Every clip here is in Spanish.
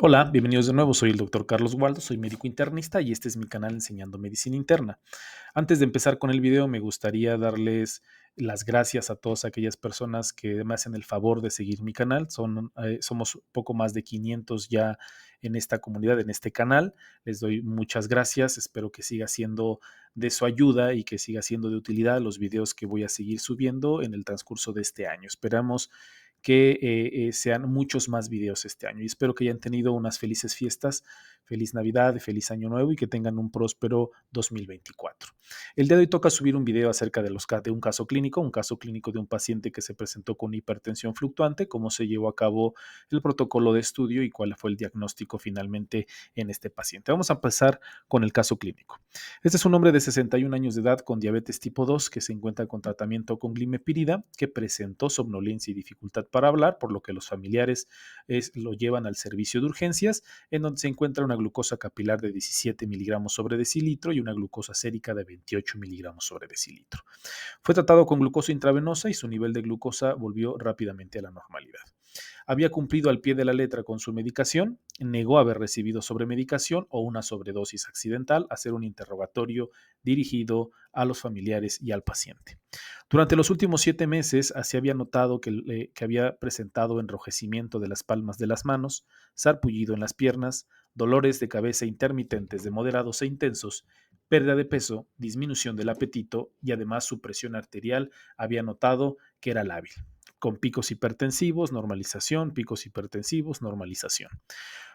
Hola, bienvenidos de nuevo. Soy el doctor Carlos Waldo, soy médico internista y este es mi canal Enseñando Medicina Interna. Antes de empezar con el video, me gustaría darles las gracias a todas aquellas personas que me hacen el favor de seguir mi canal. Somos poco más de 500 ya en esta comunidad, en este canal. Les doy muchas gracias. Espero que siga siendo de su ayuda y que siga siendo de utilidad los videos que voy a seguir subiendo en el transcurso de este año. Esperamos que sean muchos más videos este año y espero que hayan tenido unas felices fiestas, feliz Navidad, feliz Año Nuevo y que tengan un próspero 2024. El día de hoy toca subir un video acerca de un caso clínico de un paciente que se presentó con hipertensión fluctuante, cómo se llevó a cabo el protocolo de estudio y cuál fue el diagnóstico finalmente en este paciente. Vamos a empezar con el caso clínico. Este es un hombre de 61 años de edad con diabetes tipo 2 que se encuentra con tratamiento con glimepirida, que presentó somnolencia y dificultad para hablar, por lo que los familiares lo llevan al servicio de urgencias, en donde se encuentra una glucosa capilar de 17 miligramos sobre decilitro y una glucosa sérica de 28 miligramos sobre decilitro. Fue tratado con glucosa intravenosa y su nivel de glucosa volvió rápidamente a la normalidad. Había cumplido al pie de la letra con su medicación, negó haber recibido sobremedicación o una sobredosis accidental, hacer un interrogatorio dirigido a los familiares y al paciente. Durante los últimos 7 meses, se había notado que había presentado enrojecimiento de las palmas de las manos, sarpullido en las piernas, dolores de cabeza intermitentes de moderados e intensos, pérdida de peso, disminución del apetito y además su presión arterial había notado que era lábil, con picos hipertensivos, normalización, picos hipertensivos, normalización.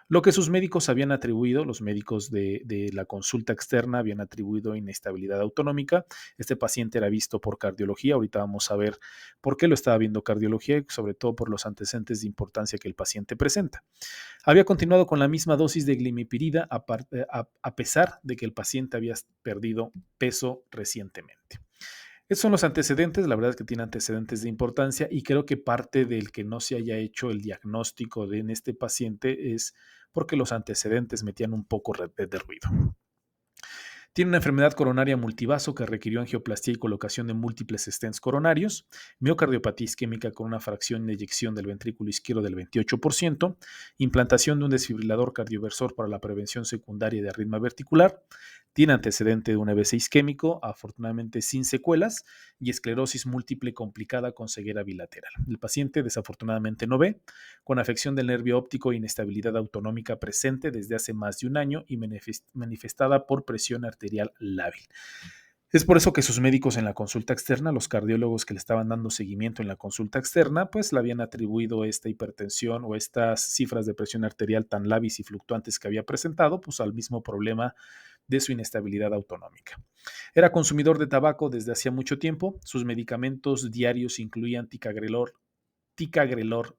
Lo que sus médicos habían atribuido, los médicos de la consulta externa habían atribuido inestabilidad autonómica. Este paciente era visto por cardiología. Ahorita vamos a ver por qué lo estaba viendo cardiología, sobre todo por los antecedentes de importancia que el paciente presenta. Había continuado con la misma dosis de glimepirida a pesar de que el paciente había perdido peso recientemente. Esos son los antecedentes, la verdad es que tiene antecedentes de importancia y creo que parte del que no se haya hecho el diagnóstico en este paciente es porque los antecedentes metían un poco de ruido. Tiene una enfermedad coronaria multivaso que requirió angioplastía y colocación de múltiples stents coronarios, miocardiopatía isquémica con una fracción de eyección del ventrículo izquierdo del 28%, implantación de un desfibrilador cardioversor para la prevención secundaria de arritmia verticular, tiene antecedente de un EBC isquémico, afortunadamente sin secuelas, y esclerosis múltiple complicada con ceguera bilateral. El paciente desafortunadamente no ve, con afección del nervio óptico e inestabilidad autonómica presente desde hace más de un año y manifestada por presión arterial lábil. Es por eso que sus médicos en la consulta externa, los cardiólogos que le estaban dando seguimiento en la consulta externa, pues le habían atribuido esta hipertensión o estas cifras de presión arterial tan lavis y fluctuantes que había presentado, pues al mismo problema de su inestabilidad autonómica. Era consumidor de tabaco desde hacía mucho tiempo. Sus medicamentos diarios incluían ticagrelor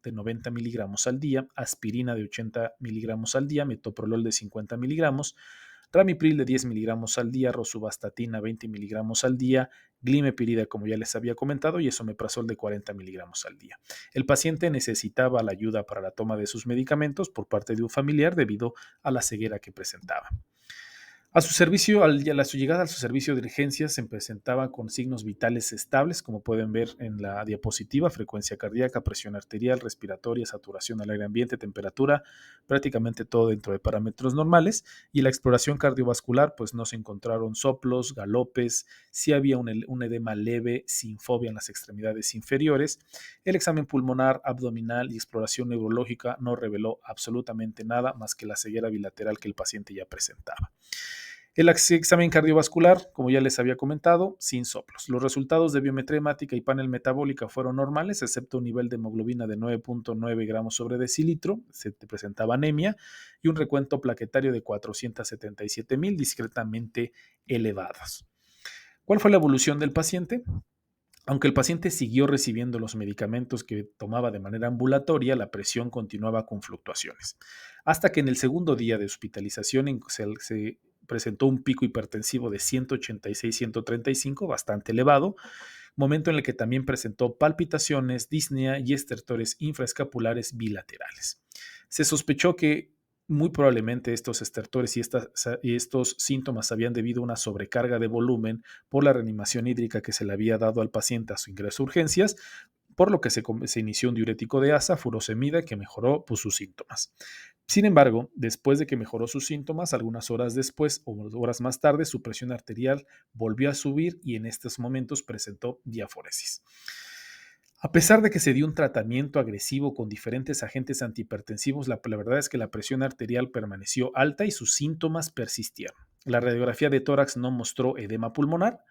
de 90 miligramos al día, aspirina de 80 miligramos al día, metoprolol de 50 miligramos, ramipril de 10 miligramos al día, rosuvastatina 20 miligramos al día, glimepirida, como ya les había comentado, y esomeprazol de 40 miligramos al día. El paciente necesitaba la ayuda para la toma de sus medicamentos por parte de un familiar debido a la ceguera que presentaba. A su llegada a su servicio de urgencias se presentaba con signos vitales estables, como pueden ver en la diapositiva: frecuencia cardíaca, presión arterial, respiratoria, saturación al aire ambiente, temperatura, prácticamente todo dentro de parámetros normales. Y en la exploración cardiovascular, pues no se encontraron soplos, galopes, sí había un edema leve sin fobia en las extremidades inferiores. El examen pulmonar, abdominal y exploración neurológica no reveló absolutamente nada más que la ceguera bilateral que el paciente ya presentaba. El examen cardiovascular, como ya les había comentado, sin soplos. Los resultados de biometría hemática y panel metabólica fueron normales, excepto un nivel de hemoglobina de 9.9 gramos sobre decilitro, se presentaba anemia, y un recuento plaquetario de 477,000, discretamente elevados. ¿Cuál fue la evolución del paciente? Aunque el paciente siguió recibiendo los medicamentos que tomaba de manera ambulatoria, la presión continuaba con fluctuaciones. Hasta que en el segundo día de hospitalización se presentó un pico hipertensivo de 186-135, bastante elevado, momento en el que también presentó palpitaciones, disnea y estertores infraescapulares bilaterales. Se sospechó que muy probablemente estos estertores y estos síntomas habían debido a una sobrecarga de volumen por la reanimación hídrica que se le había dado al paciente a su ingreso a urgencias, por lo que se inició un diurético de asa, furosemida, que mejoró sus síntomas. Sin embargo, después de que mejoró sus síntomas, algunas horas después o horas más tarde, su presión arterial volvió a subir y en estos momentos presentó diaforesis. A pesar de que se dio un tratamiento agresivo con diferentes agentes antihipertensivos, la verdad es que la presión arterial permaneció alta y sus síntomas persistieron. La radiografía de tórax no mostró edema pulmonar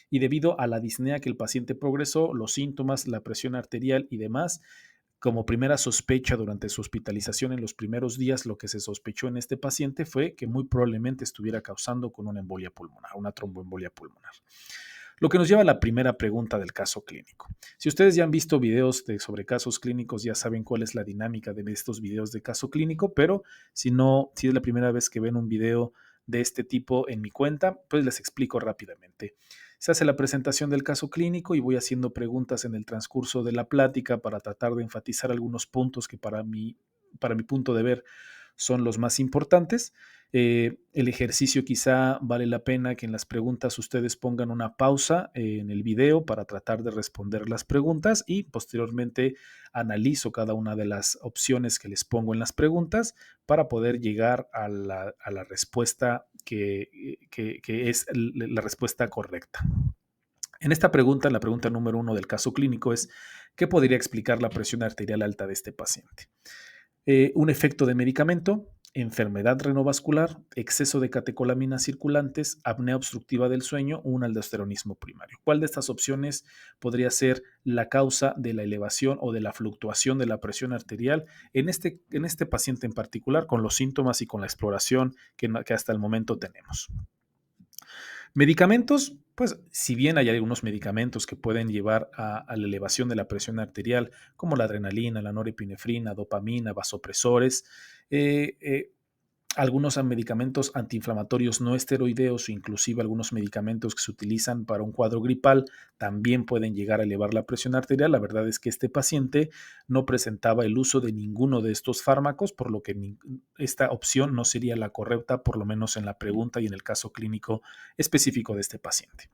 y debido a la disnea que el paciente progresó, los síntomas, la presión arterial y demás, como primera sospecha durante su hospitalización en los primeros días, lo que se sospechó en este paciente fue que muy probablemente estuviera causando con una embolia pulmonar, una tromboembolia pulmonar. Lo que nos lleva a la primera pregunta del caso clínico. Si ustedes ya han visto videos sobre casos clínicos, ya saben cuál es la dinámica de estos videos de caso clínico, pero si no, si es la primera vez que ven un video de este tipo en mi cuenta, pues les explico rápidamente. Se hace la presentación del caso clínico y voy haciendo preguntas en el transcurso de la plática para tratar de enfatizar algunos puntos que para mi punto de ver son los más importantes. El ejercicio quizá vale la pena que en las preguntas ustedes pongan una pausa en el video para tratar de responder las preguntas y posteriormente analizo cada una de las opciones que les pongo en las preguntas para poder llegar a la respuesta que es la respuesta correcta. En esta pregunta, la pregunta número 1 del caso clínico es, ¿qué podría explicar la presión arterial alta de este paciente? Un efecto de medicamento, enfermedad renovascular, exceso de catecolaminas circulantes, apnea obstructiva del sueño o un aldosteronismo primario. ¿Cuál de estas opciones podría ser la causa de la elevación o de la fluctuación de la presión arterial en este paciente en particular, con los síntomas y con la exploración que hasta el momento tenemos? Medicamentos, pues si bien hay algunos medicamentos que pueden llevar a la elevación de la presión arterial, como la adrenalina, la norepinefrina, dopamina, vasopresores, eh, eh, algunos medicamentos antiinflamatorios no esteroideos o inclusive algunos medicamentos que se utilizan para un cuadro gripal también pueden llegar a elevar la presión arterial. La verdad es que este paciente no presentaba el uso de ninguno de estos fármacos, por lo que esta opción no sería la correcta, por lo menos en la pregunta y en el caso clínico específico de este paciente.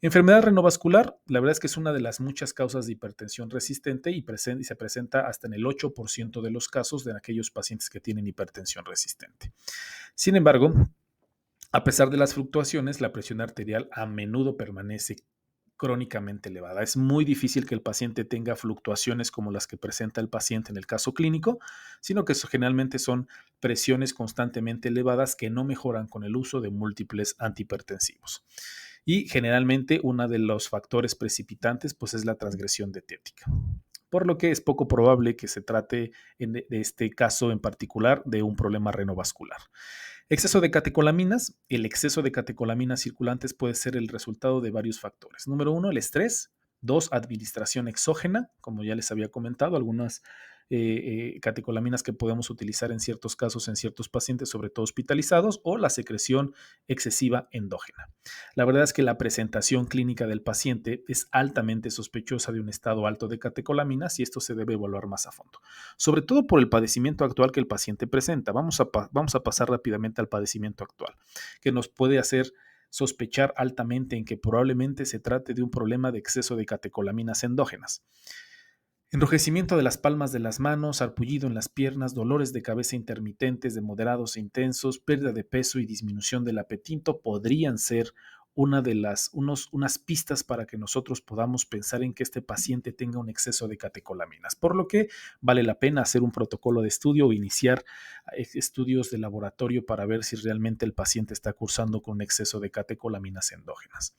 Enfermedad renovascular, la verdad es que es una de las muchas causas de hipertensión resistente y se presenta hasta en el 8% de los casos de aquellos pacientes que tienen hipertensión resistente. Sin embargo, a pesar de las fluctuaciones, la presión arterial a menudo permanece crónicamente elevada. Es muy difícil que el paciente tenga fluctuaciones como las que presenta el paciente en el caso clínico, sino que generalmente son presiones constantemente elevadas que no mejoran con el uso de múltiples antihipertensivos. Y generalmente uno de los factores precipitantes pues, es la transgresión dietética, por lo que es poco probable que se trate de este caso en particular de un problema renovascular. Exceso de catecolaminas. El exceso de catecolaminas circulantes puede ser el resultado de varios factores. Número 1, el estrés. 2, administración exógena, como ya les había comentado, algunas catecolaminas que podemos utilizar en ciertos casos en ciertos pacientes, sobre todo hospitalizados, o la secreción excesiva endógena. La verdad es que la presentación clínica del paciente es altamente sospechosa de un estado alto de catecolaminas y esto se debe evaluar más a fondo, sobre todo por el padecimiento actual que el paciente presenta. Vamos a pasar rápidamente al padecimiento actual, que nos puede hacer sospechar altamente en que probablemente se trate de un problema de exceso de catecolaminas endógenas. Enrojecimiento de las palmas de las manos, sarpullido en las piernas, dolores de cabeza intermitentes de moderados e intensos, pérdida de peso y disminución del apetito podrían ser unas pistas para que nosotros podamos pensar en que este paciente tenga un exceso de catecolaminas, por lo que vale la pena hacer un protocolo de estudio o iniciar estudios de laboratorio para ver si realmente el paciente está cursando con un exceso de catecolaminas endógenas.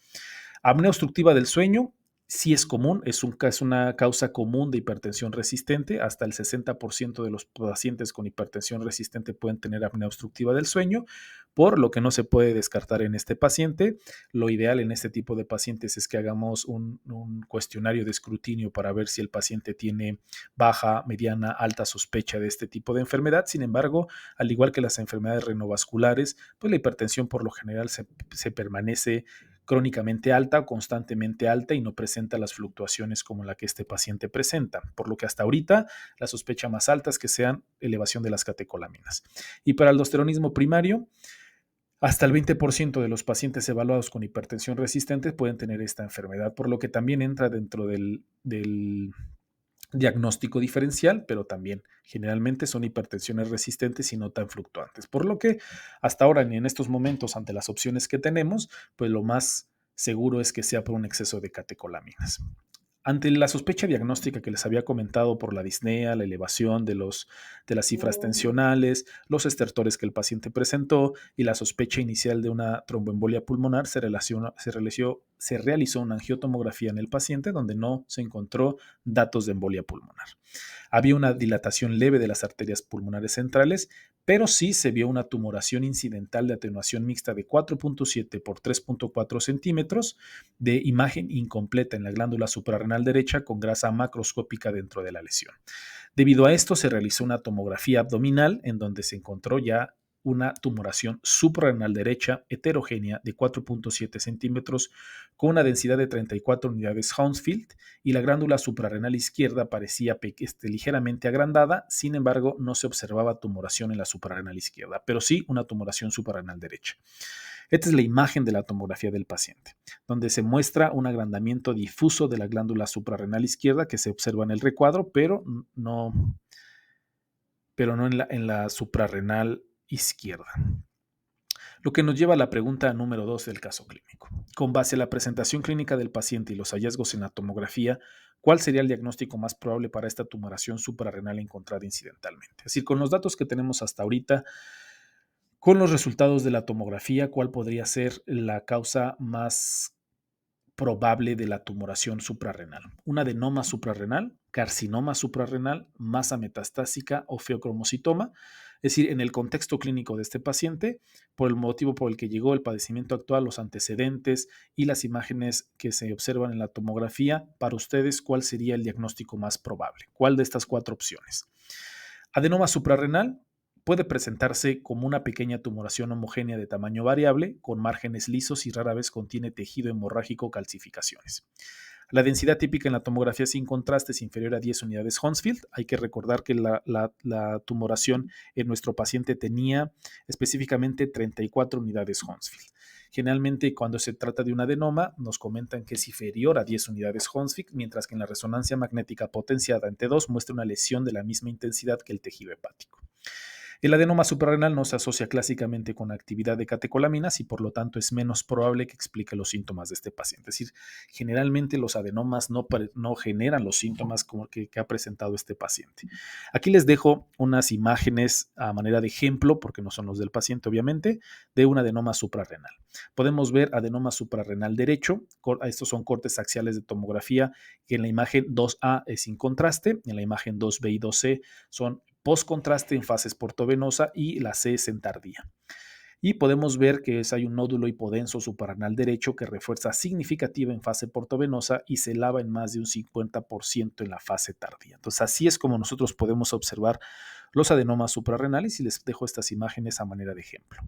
Apnea obstructiva del sueño, sí es común, es una causa común de hipertensión resistente. Hasta el 60% de los pacientes con hipertensión resistente pueden tener apnea obstructiva del sueño, por lo que no se puede descartar en este paciente. Lo ideal en este tipo de pacientes es que hagamos un cuestionario de escrutinio para ver si el paciente tiene baja, mediana, alta sospecha de este tipo de enfermedad. Sin embargo, al igual que las enfermedades renovasculares, pues la hipertensión por lo general se permanece crónicamente alta o constantemente alta y no presenta las fluctuaciones como la que este paciente presenta, por lo que hasta ahorita la sospecha más alta es que sean elevación de las catecolaminas. Y para el aldosteronismo primario, hasta el 20% de los pacientes evaluados con hipertensión resistente pueden tener esta enfermedad, por lo que también entra dentro del diagnóstico diferencial, pero también generalmente son hipertensiones resistentes y no tan fluctuantes. Por lo que hasta ahora, ni en estos momentos, ante las opciones que tenemos, pues lo más seguro es que sea por un exceso de catecolaminas. Ante la sospecha diagnóstica que les había comentado por la disnea, la elevación de las cifras tensionales, los estertores que el paciente presentó y la sospecha inicial de una tromboembolia pulmonar, se realizó una angiotomografía en el paciente donde no se encontró datos de embolia pulmonar. Había una dilatación leve de las arterias pulmonares centrales, pero sí se vio una tumoración incidental de atenuación mixta de 4.7 por 3.4 centímetros de imagen incompleta en la glándula suprarrenal derecha con grasa macroscópica dentro de la lesión. Debido a esto, se realizó una tomografía abdominal en donde se encontró ya una tumoración suprarrenal derecha heterogénea de 4.7 centímetros con una densidad de 34 unidades Hounsfield y la glándula suprarrenal izquierda parecía ligeramente agrandada, sin embargo no se observaba tumoración en la suprarrenal izquierda, pero sí una tumoración suprarrenal derecha. Esta es la imagen de la tomografía del paciente, donde se muestra un agrandamiento difuso de la glándula suprarrenal izquierda que se observa en el recuadro, pero no en la suprarrenal izquierda. Lo que nos lleva a la pregunta número 2 del caso clínico. Con base a la presentación clínica del paciente y los hallazgos en la tomografía, ¿cuál sería el diagnóstico más probable para esta tumoración suprarrenal encontrada incidentalmente? Es decir, con los datos que tenemos hasta ahorita, con los resultados de la tomografía, ¿cuál podría ser la causa más probable de la tumoración suprarrenal? ¿Un adenoma suprarrenal, carcinoma suprarrenal, masa metastásica o feocromocitoma? Es decir, en el contexto clínico de este paciente, por el motivo por el que llegó, el padecimiento actual, los antecedentes y las imágenes que se observan en la tomografía, para ustedes, ¿cuál sería el diagnóstico más probable? ¿Cuál de estas 4 opciones? Adenoma suprarrenal puede presentarse como una pequeña tumoración homogénea de tamaño variable, con márgenes lisos y rara vez contiene tejido hemorrágico o calcificaciones. La densidad típica en la tomografía sin contraste es inferior a 10 unidades Hounsfield. Hay que recordar que la tumoración en nuestro paciente tenía específicamente 34 unidades Hounsfield. Generalmente, cuando se trata de un adenoma, nos comentan que es inferior a 10 unidades Hounsfield, mientras que en la resonancia magnética potenciada en T2 muestra una lesión de la misma intensidad que el tejido hepático. El adenoma suprarrenal no se asocia clásicamente con actividad de catecolaminas y por lo tanto es menos probable que explique los síntomas de este paciente. Es decir, generalmente los adenomas no generan los síntomas como que ha presentado este paciente. Aquí les dejo unas imágenes a manera de ejemplo, porque no son los del paciente obviamente, de un adenoma suprarrenal. Podemos ver adenoma suprarrenal derecho. Estos son cortes axiales de tomografía que en la imagen 2A es sin contraste, en la imagen 2B y 2C son post-contraste en fase portovenosa y la C es en tardía. Y podemos ver que hay un nódulo hipodenso suprarrenal derecho que refuerza significativa en fase portovenosa y se lava en más de un 50% en la fase tardía. Entonces, así es como nosotros podemos observar los adenomas suprarrenales y les dejo estas imágenes a manera de ejemplo.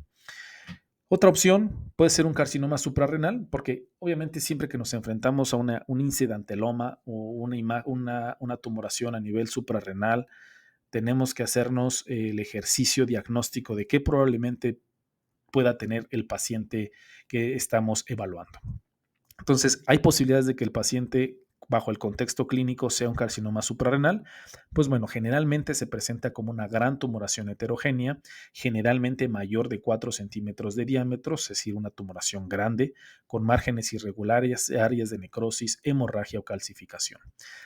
Otra opción puede ser un carcinoma suprarrenal, porque obviamente siempre que nos enfrentamos a un incidenteloma o una tumoración a nivel suprarrenal, tenemos que hacernos el ejercicio diagnóstico de qué probablemente pueda tener el paciente que estamos evaluando. Entonces, hay posibilidades de que el paciente, bajo el contexto clínico, sea un carcinoma suprarrenal. Pues bueno, generalmente se presenta como una gran tumoración heterogénea, generalmente mayor de 4 centímetros de diámetro, es decir, una tumoración grande, con márgenes irregulares, áreas de necrosis, hemorragia o calcificación.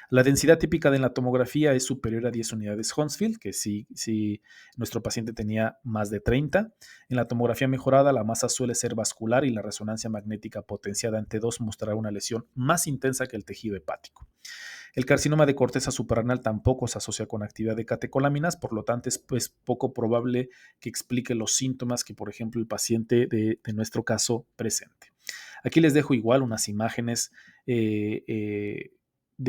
La densidad típica de la tomografía es superior a 10 unidades Hounsfield, que si nuestro paciente tenía más de 30. En la tomografía mejorada, la masa suele ser vascular y la resonancia magnética potenciada en T2 mostrará una lesión más intensa que el tejido hepático. El carcinoma de corteza suprarrenal tampoco se asocia con actividad de catecolaminas, por lo tanto es poco probable que explique los síntomas que, por ejemplo, el paciente de nuestro caso presente. Aquí les dejo igual unas imágenes de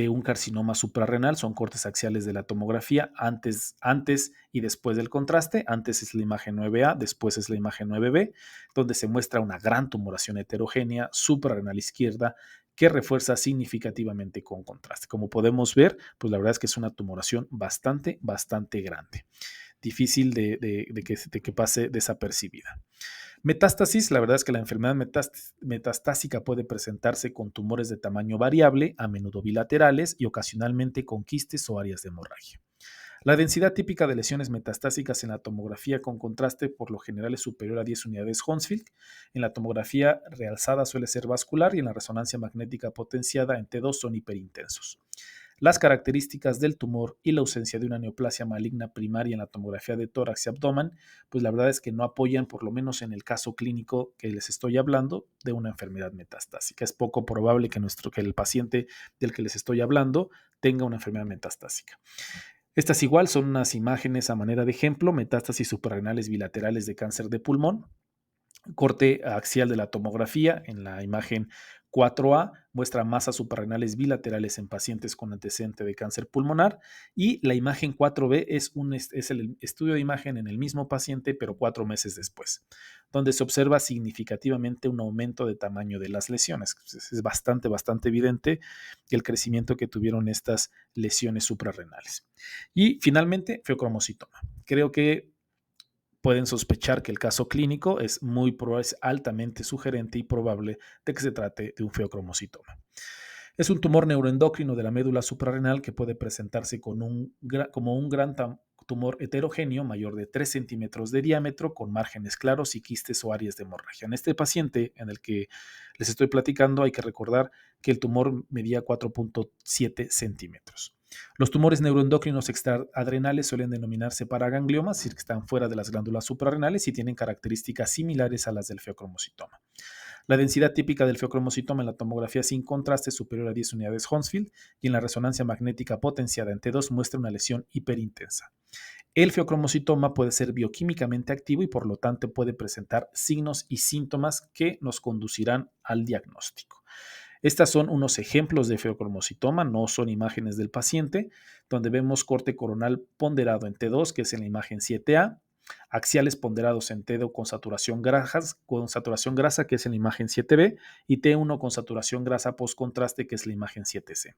un carcinoma suprarrenal, son cortes axiales de la tomografía antes y después del contraste. Antes es la imagen 9A, después es la imagen 9B, donde se muestra una gran tumoración heterogénea suprarrenal izquierda que refuerza significativamente con contraste. Como podemos ver, pues la verdad es que es una tumoración bastante grande, difícil de que pase desapercibida. Metástasis, la verdad es que la enfermedad metastásica puede presentarse con tumores de tamaño variable, a menudo bilaterales y ocasionalmente con quistes o áreas de hemorragia. La densidad típica de lesiones metastásicas en la tomografía con contraste por lo general es superior a 10 unidades Hounsfield. En la tomografía realzada suele ser vascular y en la resonancia magnética potenciada en T2 son hiperintensos. Las características del tumor y la ausencia de una neoplasia maligna primaria en la tomografía de tórax y abdomen, pues la verdad es que no apoyan, por lo menos en el caso clínico que les estoy hablando, de una enfermedad metastásica. Es poco probable que el paciente del que les estoy hablando tenga una enfermedad metastásica. Estas igual son unas imágenes a manera de ejemplo, metástasis suprarrenales bilaterales de cáncer de pulmón, corte axial de la tomografía en la imagen 4A muestra masas suprarrenales bilaterales en pacientes con antecedente de cáncer pulmonar y la imagen 4B es el estudio de imagen en el mismo paciente pero 4 meses después, donde se observa significativamente un aumento de tamaño de las lesiones. Es bastante evidente el crecimiento que tuvieron estas lesiones suprarrenales. Y finalmente, feocromocitoma. Creo que pueden sospechar que el caso clínico es altamente sugerente y probable de que se trate de un feocromocitoma. Es un tumor neuroendocrino de la médula suprarrenal que puede presentarse como un gran tumor heterogéneo mayor de 3 centímetros de diámetro con márgenes claros y quistes o áreas de hemorragia. En este paciente en el que les estoy platicando hay que recordar que el tumor medía 4.7 centímetros. Los tumores neuroendocrinos extraadrenales suelen denominarse paragangliomas, es decir, que están fuera de las glándulas suprarrenales y tienen características similares a las del feocromocitoma. La densidad típica del feocromocitoma en la tomografía sin contraste es superior a 10 unidades Hounsfield y en la resonancia magnética potenciada en T2 muestra una lesión hiperintensa. El feocromocitoma puede ser bioquímicamente activo y por lo tanto puede presentar signos y síntomas que nos conducirán al diagnóstico. Estas son unos ejemplos de feocromocitoma, no son imágenes del paciente, donde vemos corte coronal ponderado en T2, que es en la imagen 7A, axiales ponderados en T2 con saturación grasa, que es en la imagen 7B, y T1 con saturación grasa post-contraste, que es la imagen 7C.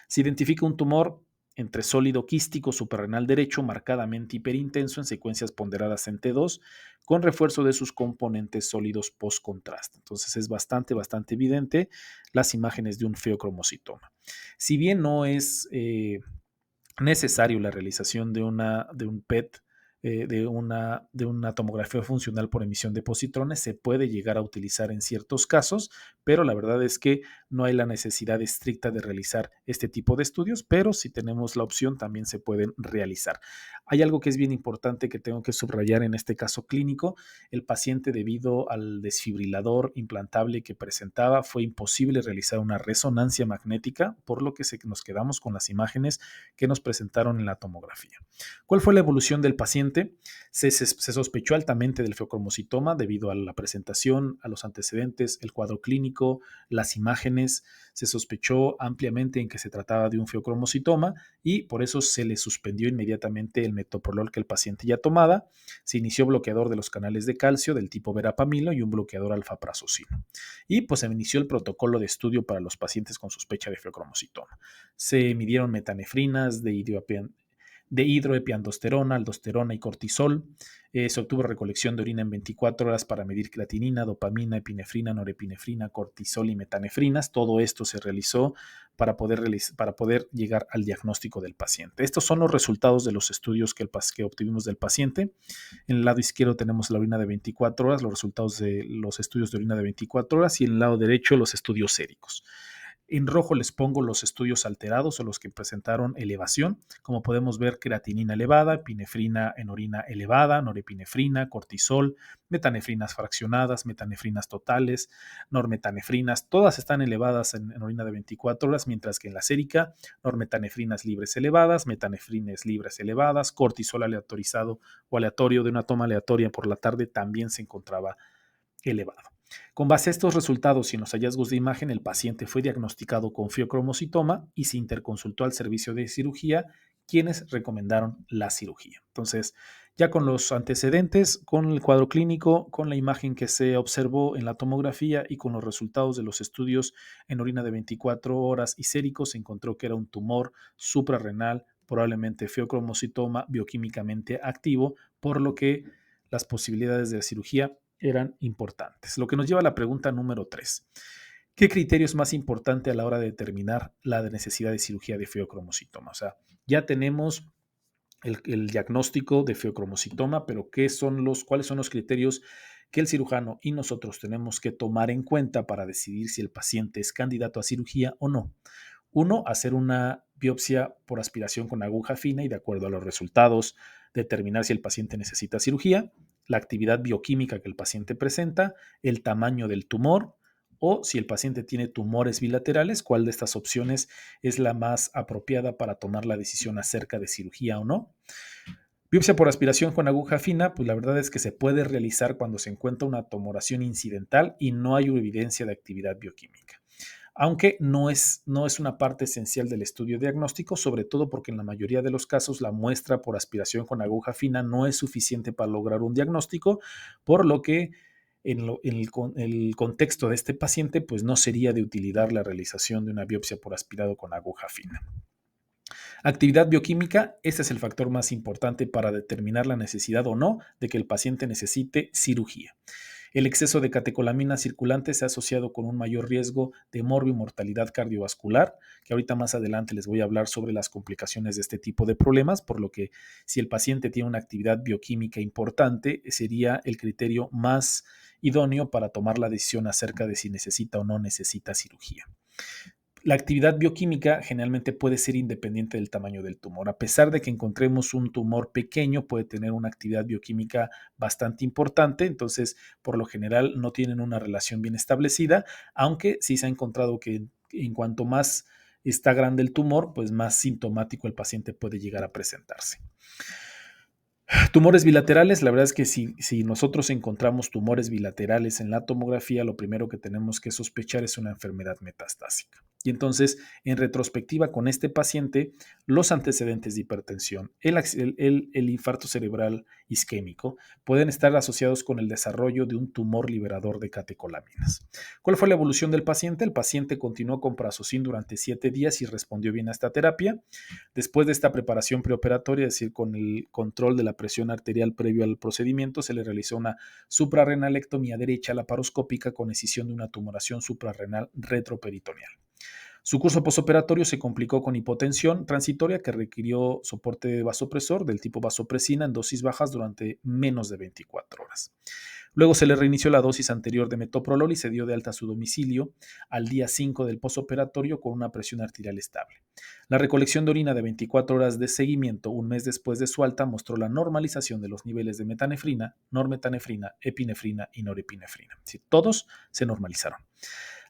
Se identifica un tumor entre sólido quístico suprarrenal derecho marcadamente hiperintenso en secuencias ponderadas en T2 con refuerzo de sus componentes sólidos post-contraste. Entonces es bastante evidente las imágenes de un feocromocitoma. Si bien no es necesario la realización de un PET, de una tomografía funcional por emisión de positrones, se puede llegar a utilizar en ciertos casos, pero la verdad es que no hay la necesidad estricta de realizar este tipo de estudios, pero si tenemos la opción también se pueden realizar. Hay algo que es bien importante que tengo que subrayar en este caso clínico. El paciente, debido al desfibrilador implantable que presentaba, fue imposible realizar una resonancia magnética, por lo que nos quedamos con las imágenes que nos presentaron en la tomografía. ¿Cuál fue la evolución del paciente? Se sospechó altamente del feocromocitoma debido a la presentación, a los antecedentes, el cuadro clínico, las imágenes. Se sospechó ampliamente en que se trataba de un feocromocitoma y por eso se le suspendió inmediatamente el metoprolol que el paciente ya tomaba. Se inició bloqueador de los canales de calcio del tipo verapamilo y un bloqueador alfa-prazosino. Y pues se inició el protocolo de estudio para los pacientes con sospecha de feocromocitoma. Se midieron metanefrinas de hidroepiandrosterona, aldosterona y cortisol. Se obtuvo recolección de orina en 24 horas para medir creatinina, dopamina, epinefrina, norepinefrina, cortisol y metanefrinas. Todo esto se realizó para poder llegar al diagnóstico del paciente. Estos son los resultados de los estudios que obtuvimos del paciente. En el lado izquierdo tenemos la orina de 24 horas, los resultados de los estudios de orina de 24 horas y en el lado derecho los estudios séricos. En rojo les pongo los estudios alterados o los que presentaron elevación. Como podemos ver, creatinina elevada, epinefrina en orina elevada, norepinefrina, cortisol, metanefrinas fraccionadas, metanefrinas totales, normetanefrinas, todas están elevadas en orina de 24 horas, mientras que en la sérica, normetanefrinas libres elevadas, metanefrines libres elevadas, cortisol aleatorizado o aleatorio de una toma aleatoria por la tarde también se encontraba elevado. Con base a estos resultados y en los hallazgos de imagen, el paciente fue diagnosticado con feocromocitoma y se interconsultó al servicio de cirugía, quienes recomendaron la cirugía. Entonces, ya con los antecedentes, con el cuadro clínico, con la imagen que se observó en la tomografía y con los resultados de los estudios en orina de 24 horas y séricos, se encontró que era un tumor suprarrenal, probablemente feocromocitoma bioquímicamente activo, por lo que las posibilidades de la cirugía eran importantes. Lo que nos lleva a la pregunta número 3. ¿Qué criterio es más importante a la hora de determinar la necesidad de cirugía de feocromocitoma? O sea, ya tenemos el diagnóstico de feocromocitoma, pero ¿cuáles son los criterios que el cirujano y nosotros tenemos que tomar en cuenta para decidir si el paciente es candidato a cirugía o no? Uno, hacer una biopsia por aspiración con aguja fina y de acuerdo a los resultados determinar si el paciente necesita cirugía, la actividad bioquímica que el paciente presenta, el tamaño del tumor o si el paciente tiene tumores bilaterales, cuál de estas opciones es la más apropiada para tomar la decisión acerca de cirugía o no. Biopsia por aspiración con aguja fina, pues la verdad es que se puede realizar cuando se encuentra una tumoración incidental y no hay evidencia de actividad bioquímica, aunque no es una parte esencial del estudio diagnóstico, sobre todo porque en la mayoría de los casos la muestra por aspiración con aguja fina no es suficiente para lograr un diagnóstico, por lo que el contexto de este paciente pues no sería de utilidad la realización de una biopsia por aspirado con aguja fina. Actividad bioquímica, este es el factor más importante para determinar la necesidad o no de que el paciente necesite cirugía. El exceso de catecolamina circulante se ha asociado con un mayor riesgo de morbimortalidad cardiovascular, que ahorita más adelante les voy a hablar sobre las complicaciones de este tipo de problemas, por lo que si el paciente tiene una actividad bioquímica importante, sería el criterio más idóneo para tomar la decisión acerca de si necesita o no necesita cirugía. La actividad bioquímica generalmente puede ser independiente del tamaño del tumor. A pesar de que encontremos un tumor pequeño, puede tener una actividad bioquímica bastante importante, entonces por lo general no tienen una relación bien establecida, aunque sí se ha encontrado que en cuanto más está grande el tumor, pues más sintomático el paciente puede llegar a presentarse. Tumores bilaterales, la verdad es que si nosotros encontramos tumores bilaterales en la tomografía, lo primero que tenemos que sospechar es una enfermedad metastásica. Y entonces, en retrospectiva con este paciente, los antecedentes de hipertensión, el infarto cerebral isquémico, pueden estar asociados con el desarrollo de un tumor liberador de catecolaminas. ¿Cuál fue la evolución del paciente? El paciente continuó con prazosin durante 7 días y respondió bien a esta terapia. Después de esta preparación preoperatoria, es decir, con el control de la presión arterial previo al procedimiento, se le realizó una suprarrenalectomía derecha laparoscópica con escisión de una tumoración suprarrenal retroperitoneal. Su curso posoperatorio se complicó con hipotensión transitoria que requirió soporte vasopresor del tipo vasopresina en dosis bajas durante menos de 24 horas. Luego se le reinició la dosis anterior de metoprolol y se dio de alta a su domicilio al día 5 del posoperatorio con una presión arterial estable. La recolección de orina de 24 horas de seguimiento un mes después de su alta mostró la normalización de los niveles de metanefrina, normetanefrina, epinefrina y norepinefrina. Sí, todos se normalizaron.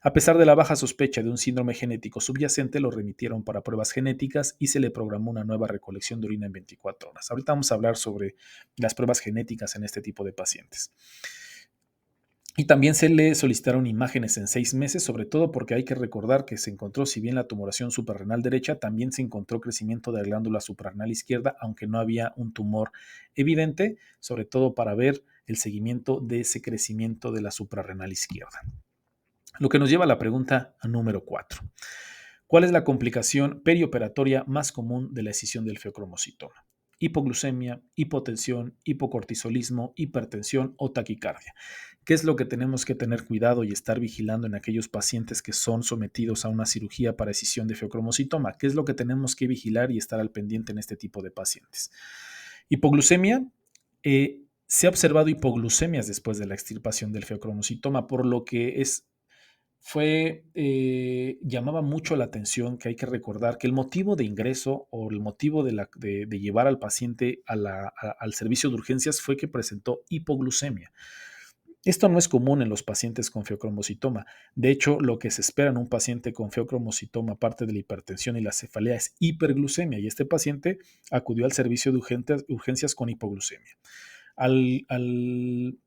A pesar de la baja sospecha de un síndrome genético subyacente, lo remitieron para pruebas genéticas y se le programó una nueva recolección de orina en 24 horas. Ahorita vamos a hablar sobre las pruebas genéticas en este tipo de pacientes. Y también se le solicitaron imágenes en 6 meses, sobre todo porque hay que recordar que se encontró, si bien la tumoración suprarrenal derecha, también se encontró crecimiento de la glándula suprarrenal izquierda, aunque no había un tumor evidente, sobre todo para ver el seguimiento de ese crecimiento de la suprarrenal izquierda. Lo que nos lleva a la pregunta número 4. ¿Cuál es la complicación perioperatoria más común de la escisión del feocromocitoma? Hipoglucemia, hipotensión, hipocortisolismo, hipertensión o taquicardia. ¿Qué es lo que tenemos que tener cuidado y estar vigilando en aquellos pacientes que son sometidos a una cirugía para escisión de feocromocitoma? ¿Qué es lo que tenemos que vigilar y estar al pendiente en este tipo de pacientes? Hipoglucemia. Se ha observado hipoglucemias después de la extirpación del feocromocitoma, por lo que llamaba mucho la atención que hay que recordar que el motivo de ingreso o el motivo de llevar al paciente al servicio de urgencias fue que presentó hipoglucemia. Esto no es común en los pacientes con feocromocitoma. De hecho, lo que se espera en un paciente con feocromocitoma, aparte de la hipertensión y la cefalea, es hiperglucemia, y este paciente acudió al servicio de urgencias con hipoglucemia. Al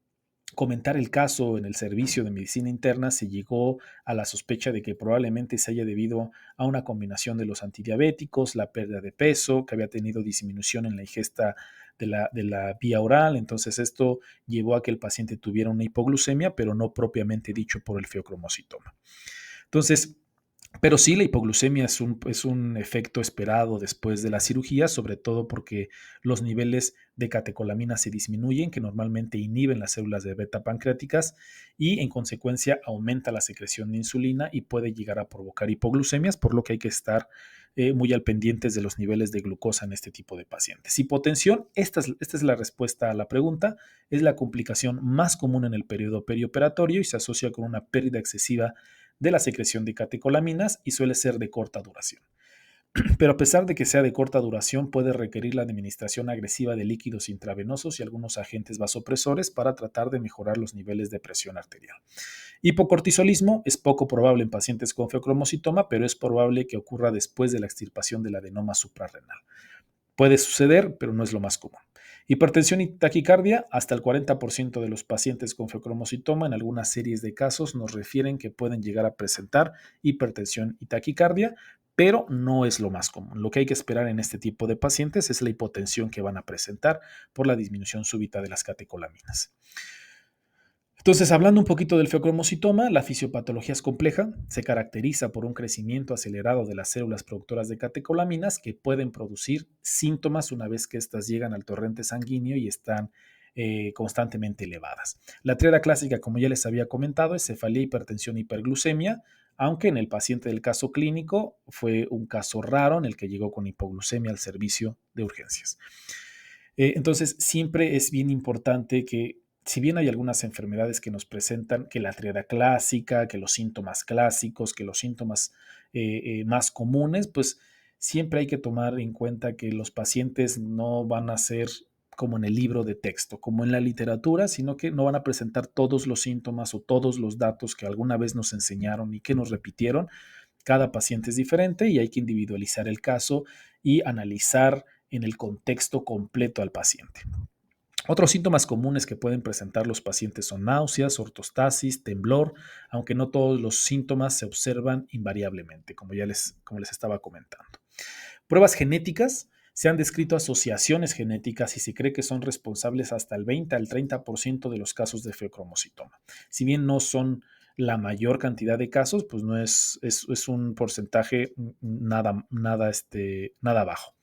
comentar el caso en el servicio de medicina interna, se llegó a la sospecha de que probablemente se haya debido a una combinación de los antidiabéticos, la pérdida de peso, que había tenido disminución en la ingesta de la vía oral. Entonces esto llevó a que el paciente tuviera una hipoglucemia, pero no propiamente dicho por el feocromocitoma. Entonces, Pero sí, la hipoglucemia es un efecto esperado después de la cirugía, sobre todo porque los niveles de catecolamina se disminuyen, que normalmente inhiben las células de beta pancreáticas y en consecuencia aumenta la secreción de insulina y puede llegar a provocar hipoglucemias, por lo que hay que estar muy al pendientes de los niveles de glucosa en este tipo de pacientes. Hipotensión, esta es la respuesta a la pregunta, es la complicación más común en el periodo perioperatorio y se asocia con una pérdida excesiva de la secreción de catecolaminas y suele ser de corta duración. Pero a pesar de que sea de corta duración, puede requerir la administración agresiva de líquidos intravenosos y algunos agentes vasopresores para tratar de mejorar los niveles de presión arterial. Hipocortisolismo es poco probable en pacientes con feocromocitoma, pero es probable que ocurra después de la extirpación del adenoma suprarrenal. Puede suceder, pero no es lo más común. Hipertensión y taquicardia, hasta el 40% de los pacientes con feocromocitoma en algunas series de casos nos refieren que pueden llegar a presentar hipertensión y taquicardia, pero no es lo más común. Lo que hay que esperar en este tipo de pacientes es la hipotensión que van a presentar por la disminución súbita de las catecolaminas. Entonces, hablando un poquito del feocromocitoma, la fisiopatología es compleja, se caracteriza por un crecimiento acelerado de las células productoras de catecolaminas que pueden producir síntomas una vez que éstas llegan al torrente sanguíneo y están constantemente elevadas. La triada clásica, como ya les había comentado, es cefalea, hipertensión, hiperglucemia, aunque en el paciente del caso clínico fue un caso raro en el que llegó con hipoglucemia al servicio de urgencias. Entonces, siempre es bien importante que, si bien hay algunas enfermedades que nos presentan, que la triada clásica, que los síntomas clásicos, que los síntomas más comunes, pues siempre hay que tomar en cuenta que los pacientes no van a ser como en el libro de texto, como en la literatura, sino que no van a presentar todos los síntomas o todos los datos que alguna vez nos enseñaron y que nos repitieron. Cada paciente es diferente y hay que individualizar el caso y analizar en el contexto completo al paciente. Otros síntomas comunes que pueden presentar los pacientes son náuseas, ortostasis, temblor, aunque no todos los síntomas se observan invariablemente, como les estaba comentando. Pruebas genéticas. Se han descrito asociaciones genéticas y se cree que son responsables hasta el 20 al 30% de los casos de feocromocitoma. Si bien no son la mayor cantidad de casos, pues no es un porcentaje nada bajo.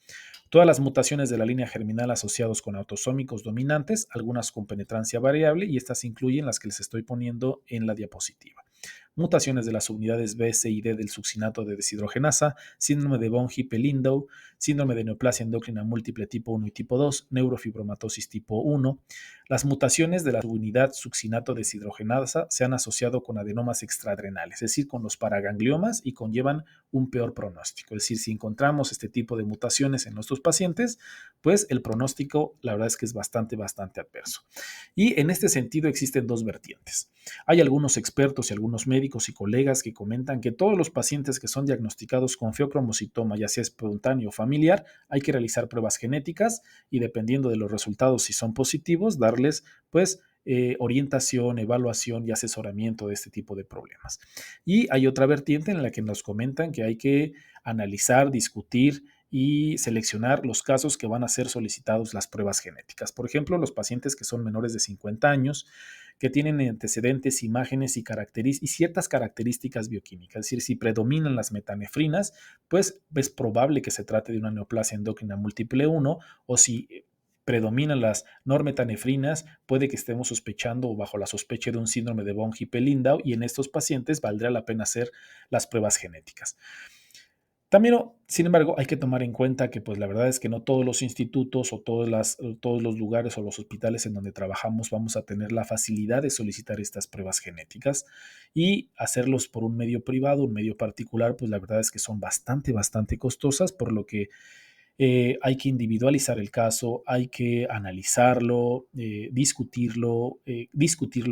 Todas las mutaciones de la línea germinal asociados con autosómicos dominantes, algunas con penetrancia variable, y estas incluyen las que les estoy poniendo en la diapositiva. Mutaciones de las unidades B, C y D del succinato de deshidrogenasa, síndrome de von Hippel-Lindau, síndrome de neoplasia endocrina múltiple tipo 1 y tipo 2, neurofibromatosis tipo 1. Las mutaciones de la subunidad succinato deshidrogenasa se han asociado con adenomas extraadrenales, es decir, con los paragangliomas, y conllevan un peor pronóstico. Es decir, si encontramos este tipo de mutaciones en nuestros pacientes, pues el pronóstico, la verdad es que es bastante adverso. Y en este sentido existen dos vertientes. Hay algunos expertos y algunos médicos y colegas que comentan que todos los pacientes que son diagnosticados con feocromocitoma, ya sea espontáneo o familiar, hay que realizar pruebas genéticas y, dependiendo de los resultados, si son positivos, darles pues orientación, evaluación y asesoramiento de este tipo de problemas. Y hay otra vertiente en la que nos comentan que hay que analizar, discutir y seleccionar los casos que van a ser solicitados las pruebas genéticas. Por ejemplo, los pacientes que son menores de 50 años, que tienen antecedentes, imágenes y ciertas características bioquímicas. Es decir, si predominan las metanefrinas, pues es probable que se trate de una neoplasia endocrina múltiple 1, o si predominan las normetanefrinas, puede que estemos sospechando o bajo la sospecha de un síndrome de von Hippel-Lindau, y en estos pacientes valdría la pena hacer las pruebas genéticas. También, sin embargo, hay que tomar en cuenta que, pues, la verdad es que no todos los institutos o todos los lugares o los hospitales en donde trabajamos vamos a tener la facilidad de solicitar estas pruebas genéticas, y hacerlos por un medio privado, un medio particular, pues la verdad es que son bastante costosas, por lo que hay que individualizar el caso, hay que analizarlo, discutirlo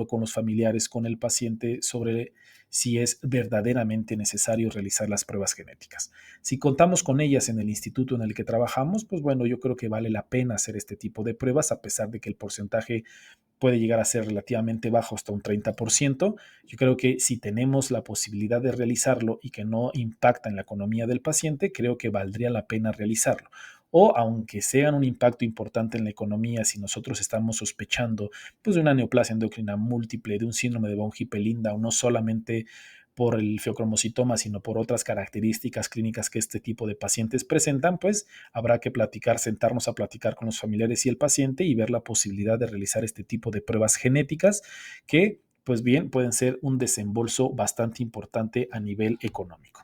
con los familiares, con el paciente, sobre si es verdaderamente necesario realizar las pruebas genéticas. Si contamos con ellas en el instituto en el que trabajamos, pues bueno, yo creo que vale la pena hacer este tipo de pruebas, a pesar de que el porcentaje puede llegar a ser relativamente bajo, hasta un 30%. Yo creo que si tenemos la posibilidad de realizarlo y que no impacta en la economía del paciente, creo que valdría la pena realizarlo. O aunque sean un impacto importante en la economía, si nosotros estamos sospechando pues, de una neoplasia endocrina múltiple, de un síndrome de von Hippel-Lindau, no solamente por el feocromocitoma, sino por otras características clínicas que este tipo de pacientes presentan, pues habrá que sentarnos a platicar con los familiares y el paciente y ver la posibilidad de realizar este tipo de pruebas genéticas que, pues bien, pueden ser un desembolso bastante importante a nivel económico.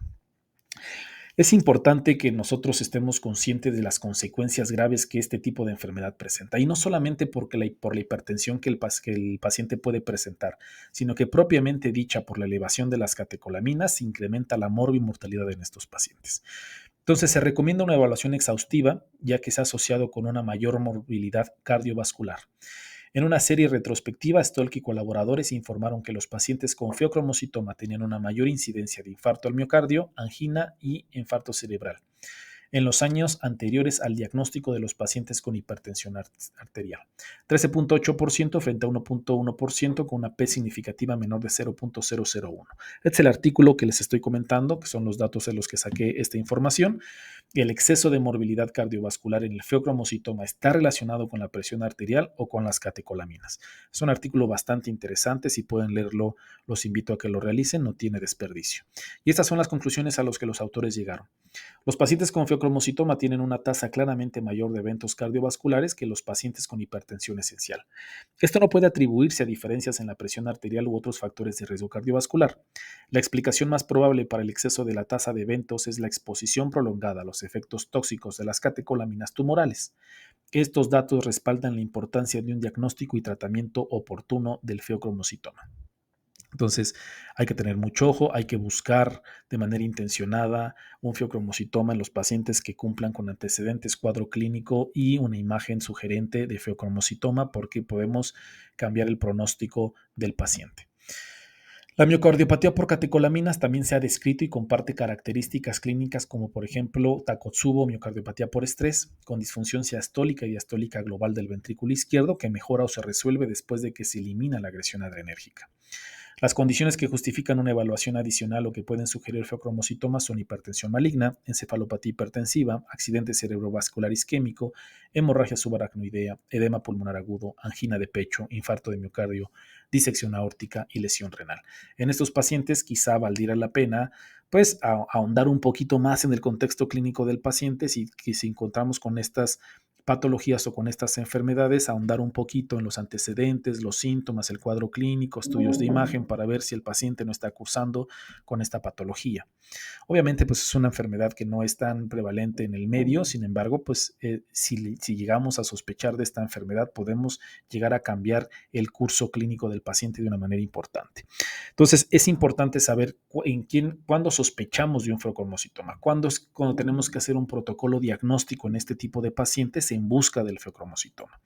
Es importante que nosotros estemos conscientes de las consecuencias graves que este tipo de enfermedad presenta, y no solamente por la hipertensión que el paciente puede presentar, sino que propiamente dicha por la elevación de las catecolaminas se incrementa la morbimortalidad en estos pacientes. Entonces, se recomienda una evaluación exhaustiva, ya que se ha asociado con una mayor morbilidad cardiovascular. En una serie retrospectiva, Stolk y colaboradores informaron que los pacientes con feocromocitoma tenían una mayor incidencia de infarto al miocardio, angina y infarto cerebral en los años anteriores al diagnóstico de los pacientes con hipertensión arterial. 13.8% frente a 1.1% con una P significativa menor de 0.001. Este es el artículo que les estoy comentando, que son los datos de los que saqué esta información. El exceso de morbilidad cardiovascular en el feocromocitoma está relacionado con la presión arterial o con las catecolaminas. Es un artículo bastante interesante, si pueden leerlo, los invito a que lo realicen, no tiene desperdicio. Y estas son las conclusiones a las que los autores llegaron. Los pacientes con feocromocitoma tienen una tasa claramente mayor de eventos cardiovasculares que los pacientes con hipertensión esencial. Esto no puede atribuirse a diferencias en la presión arterial u otros factores de riesgo cardiovascular. La explicación más probable para el exceso de la tasa de eventos es la exposición prolongada a los efectos tóxicos de las catecolaminas tumorales. Estos datos respaldan la importancia de un diagnóstico y tratamiento oportuno del feocromocitoma. Entonces, hay que tener mucho ojo, hay que buscar de manera intencionada un feocromocitoma en los pacientes que cumplan con antecedentes, cuadro clínico y una imagen sugerente de feocromocitoma, porque podemos cambiar el pronóstico del paciente. La miocardiopatía por catecolaminas también se ha descrito y comparte características clínicas como, por ejemplo, Takotsubo, miocardiopatía por estrés, con disfunción siastólica y diastólica global del ventrículo izquierdo, que mejora o se resuelve después de que se elimina la agresión adrenérgica. Las condiciones que justifican una evaluación adicional o que pueden sugerir feocromocitoma son hipertensión maligna, encefalopatía hipertensiva, accidente cerebrovascular isquémico, hemorragia subaracnoidea, edema pulmonar agudo, angina de pecho, infarto de miocardio, disección aórtica y lesión renal. En estos pacientes quizá valdría la pena pues ahondar un poquito más en el contexto clínico del paciente si encontramos con estas patologías o con estas enfermedades, ahondar un poquito en los antecedentes, los síntomas, el cuadro clínico, estudios de imagen para ver si el paciente no está cursando con esta patología. Obviamente, pues es una enfermedad que no es tan prevalente en el medio, sin embargo, pues si llegamos a sospechar de esta enfermedad, podemos llegar a cambiar el curso clínico del paciente de una manera importante. Entonces, es importante saber cuándo sospechamos de un feocromocitoma, cuándo tenemos que hacer un protocolo diagnóstico en este tipo de pacientes en busca del feocromocitoma.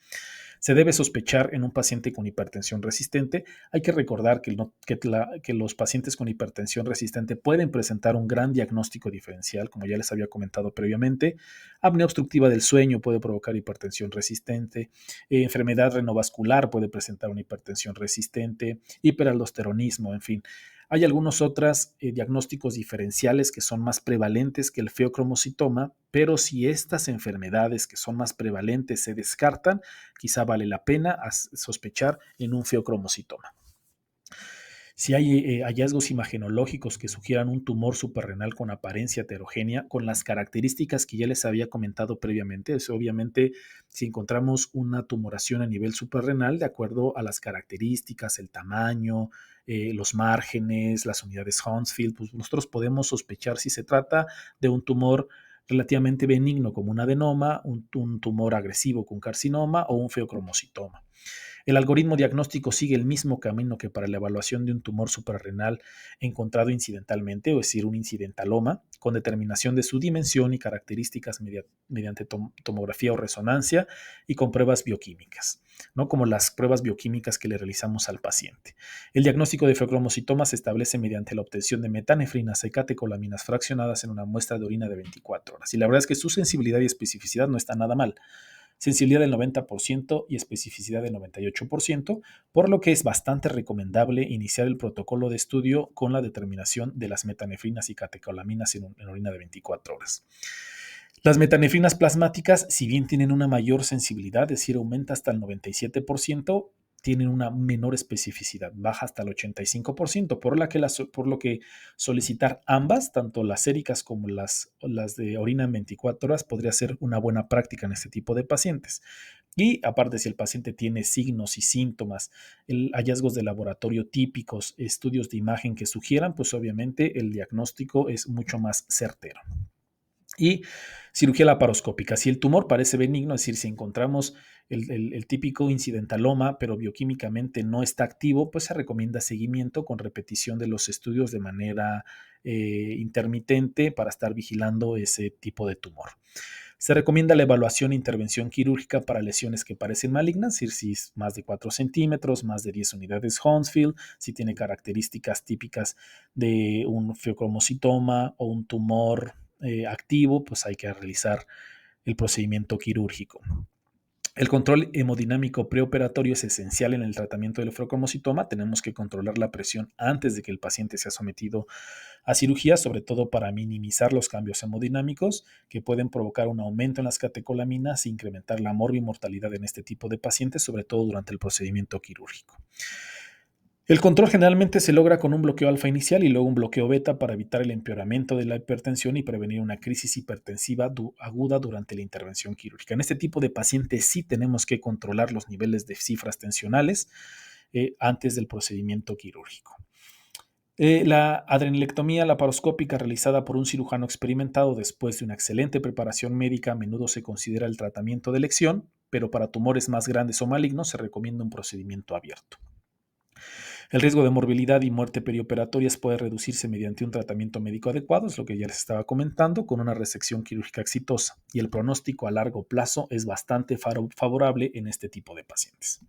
Se debe sospechar en un paciente con hipertensión resistente. Hay que recordar que los pacientes con hipertensión resistente pueden presentar un gran diagnóstico diferencial, como ya les había comentado previamente. Apnea obstructiva del sueño puede provocar hipertensión resistente. Enfermedad renovascular puede presentar una hipertensión resistente. Hiperaldosteronismo, en fin. Hay algunos otros diagnósticos diferenciales que son más prevalentes que el feocromocitoma, pero si estas enfermedades que son más prevalentes se descartan, quizá vale la pena sospechar en un feocromocitoma. Si hay hallazgos imagenológicos que sugieran un tumor suprarrenal con apariencia heterogénea, con las características que ya les había comentado previamente, es obviamente si encontramos una tumoración a nivel suprarrenal de acuerdo a las características, el tamaño, los márgenes, las unidades Hounsfield, pues nosotros podemos sospechar si se trata de un tumor relativamente benigno como un adenoma, un tumor agresivo con carcinoma o un feocromocitoma. El algoritmo diagnóstico sigue el mismo camino que para la evaluación de un tumor suprarrenal encontrado incidentalmente, es decir, un incidentaloma, con determinación de su dimensión y características mediante tomografía o resonancia y con pruebas bioquímicas, ¿no? Como las pruebas bioquímicas que le realizamos al paciente. El diagnóstico de feocromocitoma se establece mediante la obtención de metanefrinas y catecolaminas fraccionadas en una muestra de orina de 24 horas. Y la verdad es que su sensibilidad y especificidad no está nada mal. Sensibilidad del 90% y especificidad del 98%, por lo que es bastante recomendable iniciar el protocolo de estudio con la determinación de las metanefrinas y catecolaminas en orina de 24 horas. Las metanefrinas plasmáticas, si bien tienen una mayor sensibilidad, es decir, aumenta hasta el 97%, tienen una menor especificidad, baja hasta el 85%, por lo que solicitar ambas, tanto las séricas como las de orina en 24 horas, podría ser una buena práctica en este tipo de pacientes. Y aparte, si el paciente tiene signos y síntomas, hallazgos de laboratorio típicos, estudios de imagen que sugieran, pues obviamente el diagnóstico es mucho más certero. Y cirugía laparoscópica. Si el tumor parece benigno, es decir, si encontramos el típico incidentaloma, pero bioquímicamente no está activo, pues se recomienda seguimiento con repetición de los estudios de manera intermitente para estar vigilando ese tipo de tumor. Se recomienda la evaluación e intervención quirúrgica para lesiones que parecen malignas, es decir, si es más de 4 centímetros, más de 10 unidades Hounsfield, si tiene características típicas de un feocromocitoma o un tumor activo, pues hay que realizar el procedimiento quirúrgico. El control hemodinámico preoperatorio es esencial en el tratamiento del feocromocitoma. Tenemos que controlar la presión antes de que el paciente sea sometido a cirugía, sobre todo para minimizar los cambios hemodinámicos que pueden provocar un aumento en las catecolaminas e incrementar la morbimortalidad en este tipo de pacientes, sobre todo durante el procedimiento quirúrgico. El control generalmente se logra con un bloqueo alfa inicial y luego un bloqueo beta para evitar el empeoramiento de la hipertensión y prevenir una crisis hipertensiva aguda durante la intervención quirúrgica. En este tipo de pacientes sí tenemos que controlar los niveles de cifras tensionales antes del procedimiento quirúrgico. La adrenalectomía laparoscópica realizada por un cirujano experimentado después de una excelente preparación médica a menudo se considera el tratamiento de elección, pero para tumores más grandes o malignos se recomienda un procedimiento abierto. El riesgo de morbilidad y muerte perioperatorias puede reducirse mediante un tratamiento médico adecuado, es lo que ya les estaba comentando, con una resección quirúrgica exitosa, y el pronóstico a largo plazo es bastante favorable en este tipo de pacientes.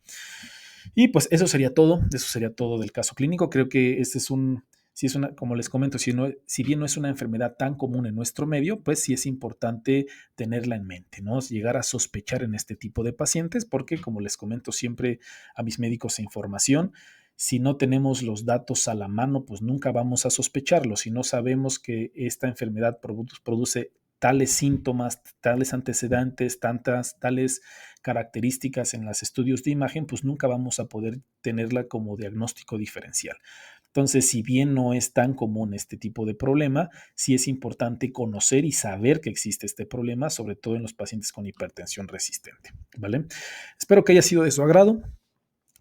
Y pues eso sería todo del caso clínico. Creo que este es si es como les comento, si bien no es una enfermedad tan común en nuestro medio, pues sí es importante tenerla en mente, ¿no? Llegar a sospechar en este tipo de pacientes, porque como les comento siempre a mis médicos en formación, si no tenemos los datos a la mano, pues nunca vamos a sospecharlo. Si no sabemos que esta enfermedad produce tales síntomas, tales antecedentes, tales características en los estudios de imagen, pues nunca vamos a poder tenerla como diagnóstico diferencial. Entonces, si bien no es tan común este tipo de problema, sí es importante conocer y saber que existe este problema, sobre todo en los pacientes con hipertensión resistente, ¿vale? Espero que haya sido de su agrado.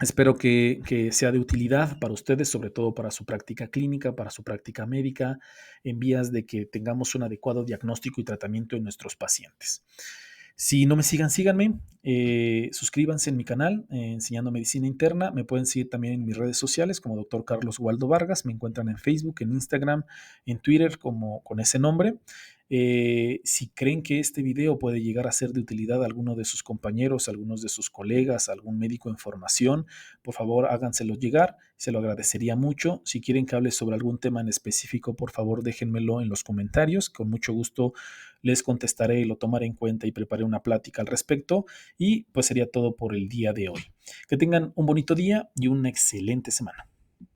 Espero que sea de utilidad para ustedes, sobre todo para su práctica clínica, para su práctica médica, en vías de que tengamos un adecuado diagnóstico y tratamiento en nuestros pacientes. Si no me sigan, síganme, suscríbanse en mi canal, Enseñando Medicina Interna. Me pueden seguir también en mis redes sociales como Dr. Carlos Waldo Vargas. Me encuentran en Facebook, en Instagram, en Twitter como con ese nombre. Si creen que este video puede llegar a ser de utilidad a alguno de sus compañeros, a algunos de sus colegas, a algún médico en formación, por favor háganselo llegar, se lo agradecería mucho. Si quieren que hable sobre algún tema en específico, por favor déjenmelo en los comentarios, con mucho gusto les contestaré y lo tomaré en cuenta y preparé una plática al respecto. Y pues sería todo por el día de hoy. Que tengan un bonito día y una excelente semana.